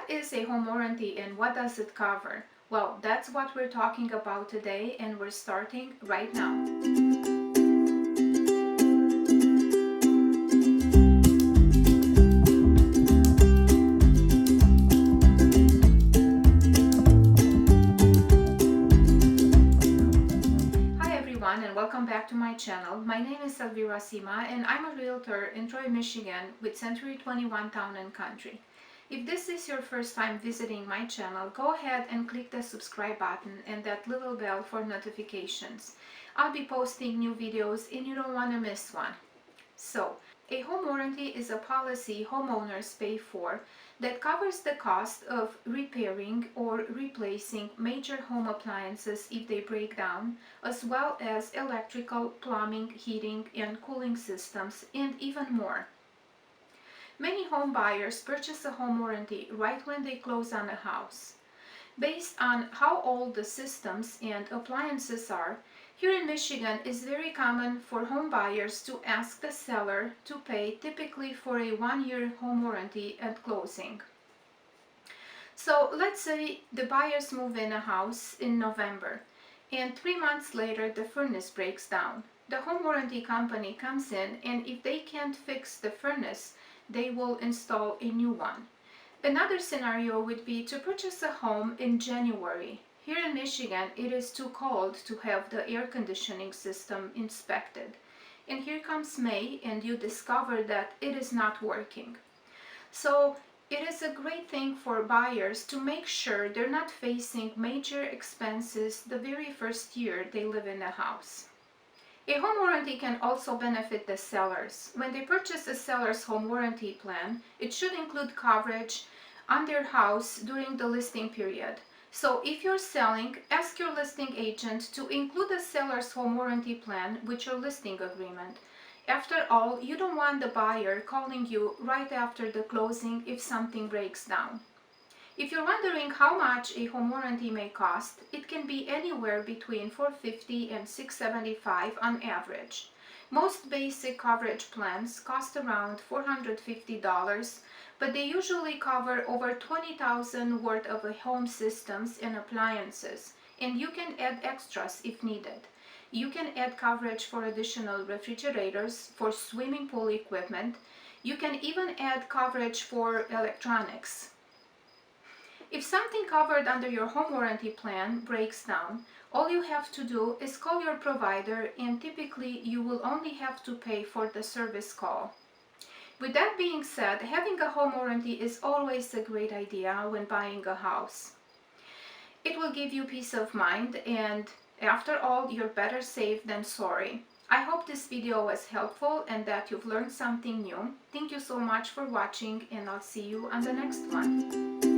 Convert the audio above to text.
What is a home warranty and what does it cover? Well, that's what we're talking about today, and we're starting right now. Hi everyone, and welcome back to my channel. My name is Elvira Sima and I'm a realtor in Troy, Michigan with Century 21 Town and Country. If this is your first time visiting my channel, go ahead and click the subscribe button and that little bell for notifications. I'll be posting new videos and you don't want to miss one. So, a home warranty is a policy homeowners pay for that covers the cost of repairing or replacing major home appliances if they break down, as well as electrical, plumbing, heating, and cooling systems, and even more. Many home buyers purchase a home warranty right when they close on a house. Based on how old the systems and appliances are, here in Michigan it's very common for home buyers to ask the seller to pay typically for a 1-year home warranty at closing. So let's say the buyers move in a house in November and 3 months later the furnace breaks down. The home warranty company comes in, and if they can't fix the furnace, they will install a new one. Another scenario would be to purchase a home in January. Here in Michigan, it is too cold to have the air conditioning system inspected. And here comes May, and you discover that it is not working. So it is a great thing for buyers to make sure they're not facing major expenses the very first year they live in a house. A home warranty can also benefit the sellers. When they purchase a seller's home warranty plan, it should include coverage on their house during the listing period. So if you're selling, ask your listing agent to include the seller's home warranty plan with your listing agreement. After all, you don't want the buyer calling you right after the closing if something breaks down. If you're wondering how much a home warranty may cost, it can be anywhere between $450 and $675 on average. Most basic coverage plans cost around $450, but they usually cover over $20,000 worth of home systems and appliances, and you can add extras if needed. You can add coverage for additional refrigerators, for swimming pool equipment. You can even add coverage for electronics. If something covered under your home warranty plan breaks down, all you have to do is call your provider, and typically you will only have to pay for the service call. With that being said, having a home warranty is always a great idea when buying a house. It will give you peace of mind, and after all, you're better safe than sorry. I hope this video was helpful and that you've learned something new. Thank you so much for watching, and I'll see you on the next one.